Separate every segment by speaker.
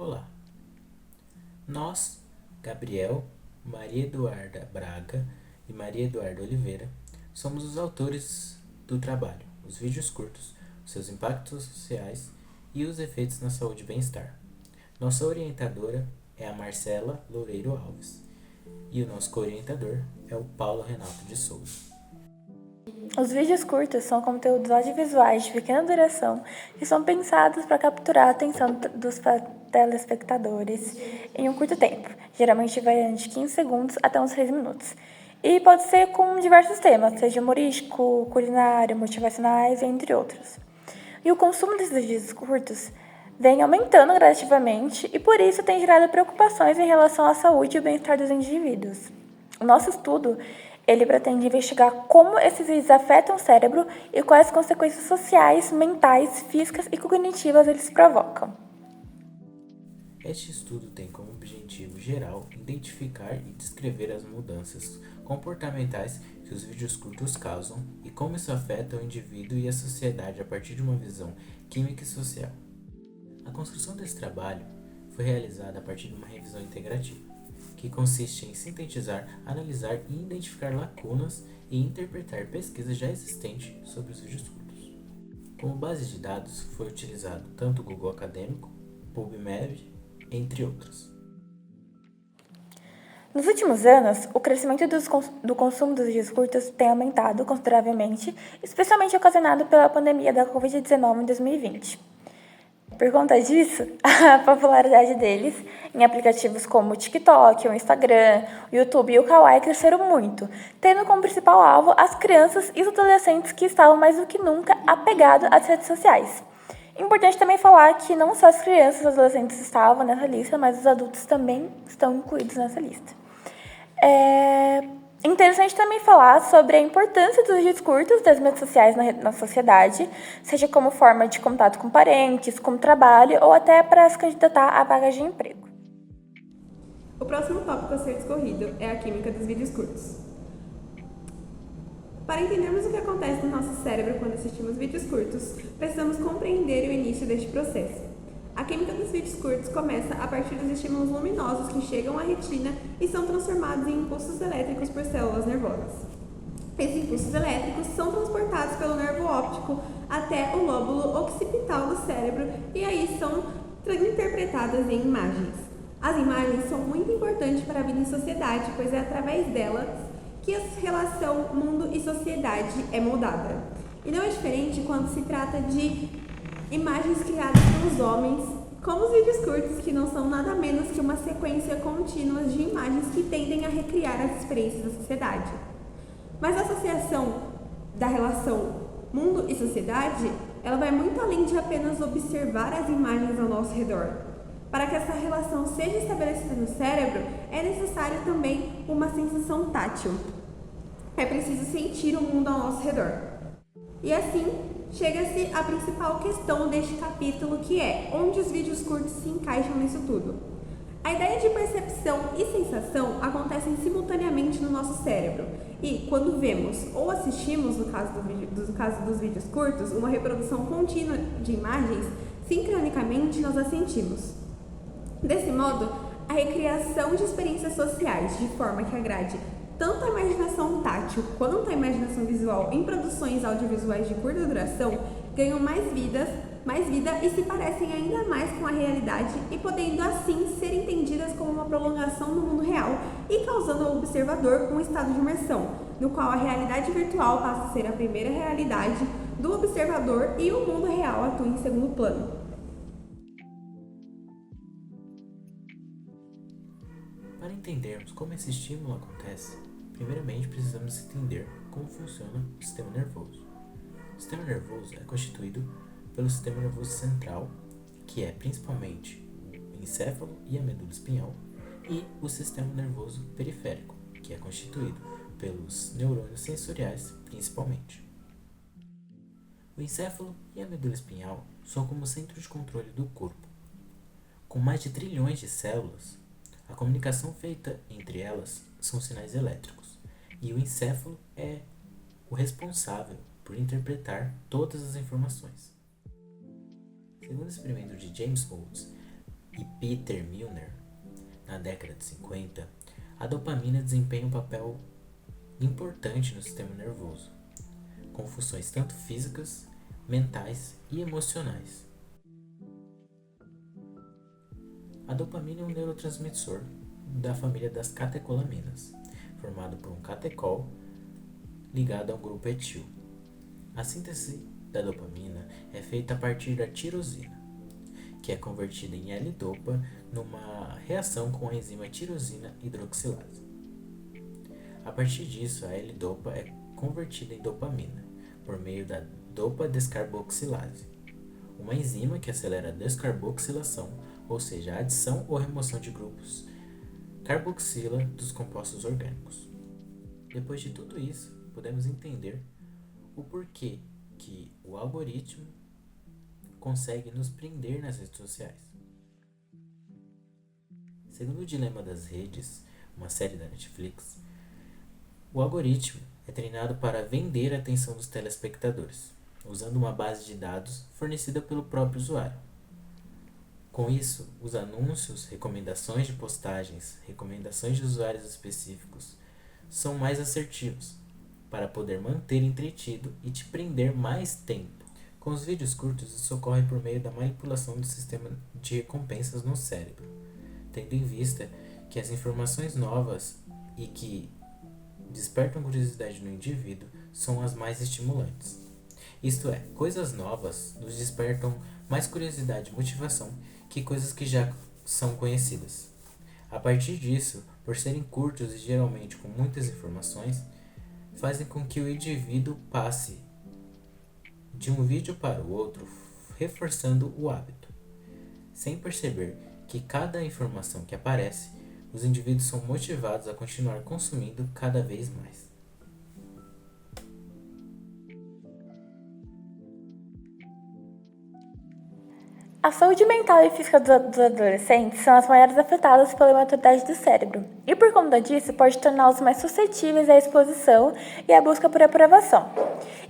Speaker 1: Olá, nós, Gabriel, Maria Eduarda Braga e Maria Eduarda Oliveira, somos os autores do trabalho, os vídeos curtos, seus impactos sociais e os efeitos na saúde e bem-estar. Nossa orientadora é a Marcela Loureiro Alves e o nosso co-orientador é o Paulo Renato de Souza.
Speaker 2: Os vídeos curtos são conteúdos audiovisuais de pequena duração que são pensados para capturar a atenção dos telespectadores em um curto tempo, geralmente variando de 15 segundos até uns 6 minutos. E pode ser com diversos temas, seja humorístico, culinário, motivacionais, entre outros. E o consumo desses vídeos curtos vem aumentando gradativamente e por isso tem gerado preocupações em relação à saúde e o bem-estar dos indivíduos. O nosso estudo ele pretende investigar como esses vídeos afetam o cérebro e quais consequências sociais, mentais, físicas e cognitivas eles provocam.
Speaker 1: Este estudo tem como objetivo geral identificar e descrever as mudanças comportamentais que os vídeos curtos causam e como isso afeta o indivíduo e a sociedade a partir de uma visão química e social. A construção desse trabalho foi realizada a partir de uma revisão integrativa, que consiste em sintetizar, analisar e identificar lacunas e interpretar pesquisas já existentes sobre os vídeos curtos. Como base de dados foi utilizado tanto o Google Acadêmico, PubMed, entre outros.
Speaker 2: Nos últimos anos, o crescimento do consumo dos vídeos curtos tem aumentado consideravelmente, especialmente ocasionado pela pandemia da Covid-19 em 2020. Por conta disso, a popularidade deles em aplicativos como o TikTok, o Instagram, o YouTube e o Kawaii cresceram muito, tendo como principal alvo as crianças e os adolescentes que estavam mais do que nunca apegados às redes sociais. Importante também falar que não só as crianças e os adolescentes estavam nessa lista, mas os adultos também estão incluídos nessa lista. É interessante também falar sobre a importância dos vídeos curtos das mídias sociais na sociedade, seja como forma de contato com parentes, como trabalho ou até para se candidatar a vagas de emprego.
Speaker 3: O próximo tópico a ser discorrido é a química dos vídeos curtos. Para entendermos o que acontece no nosso cérebro quando assistimos vídeos curtos, precisamos compreender o início deste processo. A química dos vídeos curtos começa a partir dos estímulos luminosos que chegam à retina e são transformados em impulsos elétricos por células nervosas. Esses impulsos elétricos são transportados pelo nervo óptico até o lóbulo occipital do cérebro e aí são interpretadas em imagens. As imagens são muito importantes para a vida em sociedade, pois é através delas que a relação mundo e sociedade é moldada. E não é diferente quando se trata de imagens criadas pelos homens, como os vídeos curtos, que não são nada menos que uma sequência contínua de imagens que tendem a recriar as experiências da sociedade. Mas a associação da relação mundo e sociedade, ela vai muito além de apenas observar as imagens ao nosso redor. Para que essa relação seja estabelecida no cérebro, é necessário também uma sensação tátil. É preciso sentir o mundo ao nosso redor. E assim, chega-se à principal questão deste capítulo, que é onde os vídeos curtos se encaixam nisso tudo. A ideia de percepção e sensação acontecem simultaneamente no nosso cérebro e, quando vemos ou assistimos, no caso dos vídeos curtos, uma reprodução contínua de imagens, sincronicamente nós as sentimos. Desse modo, a recriação de experiências sociais de forma que agrade tanto a imaginação tátil quanto a imaginação visual em produções audiovisuais de curta duração ganham mais vida e se parecem ainda mais com a realidade e podendo assim ser entendidas como uma prolongação do mundo real e causando ao observador um estado de imersão, no qual a realidade virtual passa a ser a primeira realidade do observador e o mundo real atua em segundo plano.
Speaker 1: Para entendermos como esse estímulo acontece, primeiramente precisamos entender como funciona o sistema nervoso. O sistema nervoso é constituído pelo sistema nervoso central, que é principalmente o encéfalo e a medula espinhal, e o sistema nervoso periférico, que é constituído pelos neurônios sensoriais, principalmente. O encéfalo e a medula espinhal são como centro de controle do corpo. Com mais de trilhões de células, a comunicação feita entre elas são sinais elétricos, e o encéfalo é o responsável por interpretar todas as informações. Segundo o experimento de James Holtz, e Peter Milner, na década de 50, a dopamina desempenha um papel importante no sistema nervoso, com funções tanto físicas, mentais e emocionais. A dopamina é um neurotransmissor da família das catecolaminas, formado por um catecol ligado a um grupo etil. A síntese da dopamina é feita a partir da tirosina, que é convertida em L-dopa numa reação com a enzima tirosina hidroxilase. A partir disso, a L-dopa é convertida em dopamina por meio da dopa-descarboxilase, uma enzima que acelera a descarboxilação, ou seja, a adição ou remoção de grupos carboxila dos compostos orgânicos. Depois de tudo isso, podemos entender o porquê que o algoritmo consegue nos prender nas redes sociais. Segundo o Dilema das Redes, uma série da Netflix, o algoritmo é treinado para vender a atenção dos telespectadores, usando uma base de dados fornecida pelo próprio usuário. Com isso, os anúncios, recomendações de postagens, recomendações de usuários específicos são mais assertivos, para poder manter entretido e te prender mais tempo. Com os vídeos curtos, isso ocorre por meio da manipulação do sistema de recompensas no cérebro, tendo em vista que as informações novas e que despertam curiosidade no indivíduo são as mais estimulantes. Isto é, coisas novas nos despertam mais curiosidade e motivação que coisas que já são conhecidas. A partir disso, por serem curtos e geralmente com muitas informações, fazem com que o indivíduo passe de um vídeo para o outro, reforçando o hábito. Sem perceber que cada informação que aparece, os indivíduos são motivados a continuar consumindo cada vez mais.
Speaker 2: A saúde mental e física dos adolescentes são as maiores afetadas pela imaturidade do cérebro, e por conta disso pode torná-los mais suscetíveis à exposição e à busca por aprovação.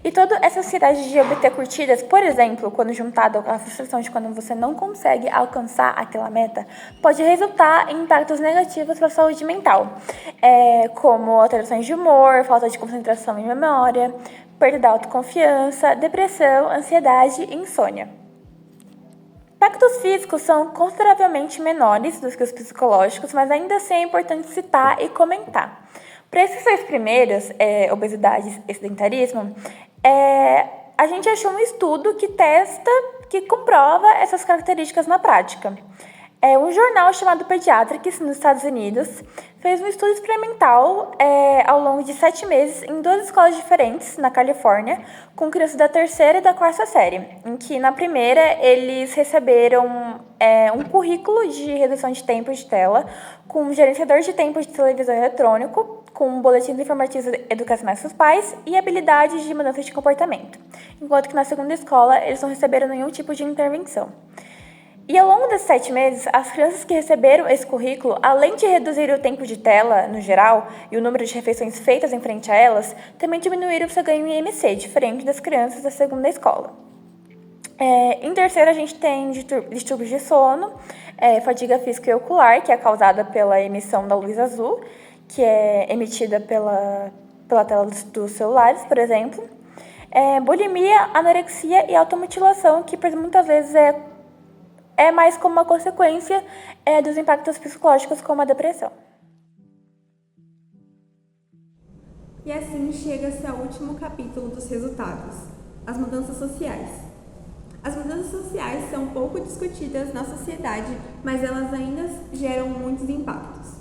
Speaker 2: E toda essa ansiedade de obter curtidas, por exemplo, quando juntada à frustração de quando você não consegue alcançar aquela meta, pode resultar em impactos negativos para a saúde mental, como alterações de humor, falta de concentração e memória, perda da autoconfiança, depressão, ansiedade e insônia. Impactos físicos são consideravelmente menores do que os psicológicos, mas ainda assim é importante citar e comentar. Para esses dois primeiros, obesidade e sedentarismo, a gente achou um estudo que comprova essas características na prática. Um jornal chamado Pediatrics, nos Estados Unidos, fez um estudo experimental ao longo de 7 meses em 2 escolas diferentes na Califórnia, com crianças da 3ª e da 4ª série, em que na primeira eles receberam um currículo de redução de tempo de tela, com um gerenciador de tempo de televisão eletrônico, com boletins informativos educacionais para os pais e habilidades de mudança de comportamento, enquanto que na segunda escola eles não receberam nenhum tipo de intervenção. E ao longo desses 7 meses, as crianças que receberam esse currículo, além de reduzir o tempo de tela no geral e o número de refeições feitas em frente a elas, também diminuíram o seu ganho em IMC, diferente das crianças da segunda escola. Em terceiro, a gente tem distúrbios de sono, fadiga física e ocular, que é causada pela emissão da luz azul, que é emitida pela tela dos celulares, por exemplo. Bulimia, anorexia e automutilação, que muitas vezes é mais como uma consequência dos impactos psicológicos, como a depressão.
Speaker 3: E assim chega-se ao último capítulo dos resultados, as mudanças sociais. As mudanças sociais são pouco discutidas na sociedade, mas elas ainda geram muitos impactos.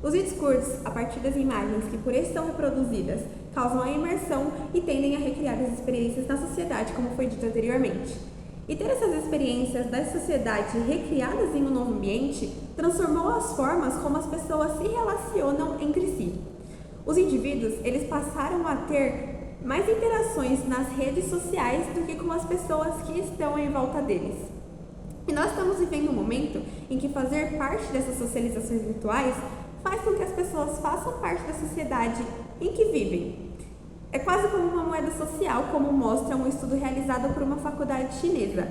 Speaker 3: Os vídeos curtos, a partir das imagens que por eles são reproduzidas, causam a imersão e tendem a recriar as experiências na sociedade, como foi dito anteriormente. E ter essas experiências da sociedade recriadas em um novo ambiente transformou as formas como as pessoas se relacionam entre si. Os indivíduos, eles passaram a ter mais interações nas redes sociais do que com as pessoas que estão em volta deles. E nós estamos vivendo um momento em que fazer parte dessas socializações virtuais faz com que as pessoas façam parte da sociedade em que vivem. É quase como uma moeda social, como mostra um estudo realizado por uma faculdade chinesa.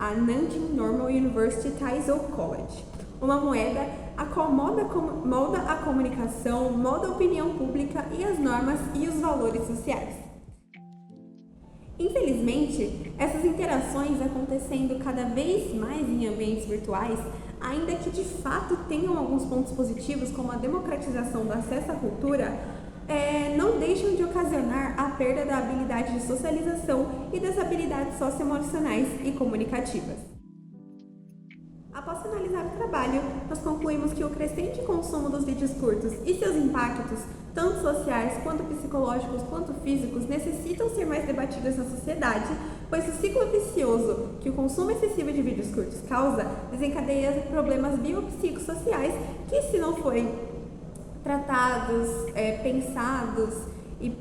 Speaker 3: a Nanjing Normal University Taizhou College. Uma moeda a qual molda a comunicação, molda a opinião pública e as normas e os valores sociais. Infelizmente, essas interações acontecendo cada vez mais em ambientes virtuais, ainda que de fato tenham alguns pontos positivos, como a democratização do acesso à cultura, não deixam de ocasionar a perda da habilidade de socialização e das habilidades socioemocionais e comunicativas. Após finalizar o trabalho, nós concluímos que o crescente consumo dos vídeos curtos e seus impactos, tanto sociais quanto psicológicos quanto físicos, necessitam ser mais debatidos na sociedade, pois o ciclo vicioso que o consumo excessivo de vídeos curtos causa desencadeia problemas biopsicossociais que, se não forem tratados, pensados e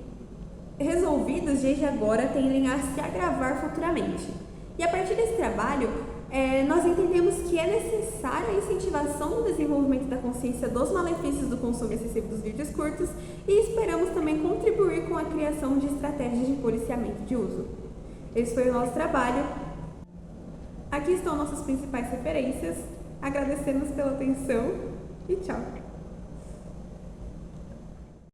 Speaker 3: resolvidos desde agora, tendem a se agravar futuramente. E a partir desse trabalho, nós entendemos que é necessária a incentivação do desenvolvimento da consciência dos malefícios do consumo excessivo dos vídeos curtos e esperamos também contribuir com a criação de estratégias de policiamento de uso. Esse foi o nosso trabalho. Aqui estão nossas principais referências. Agradecemos pela atenção e tchau!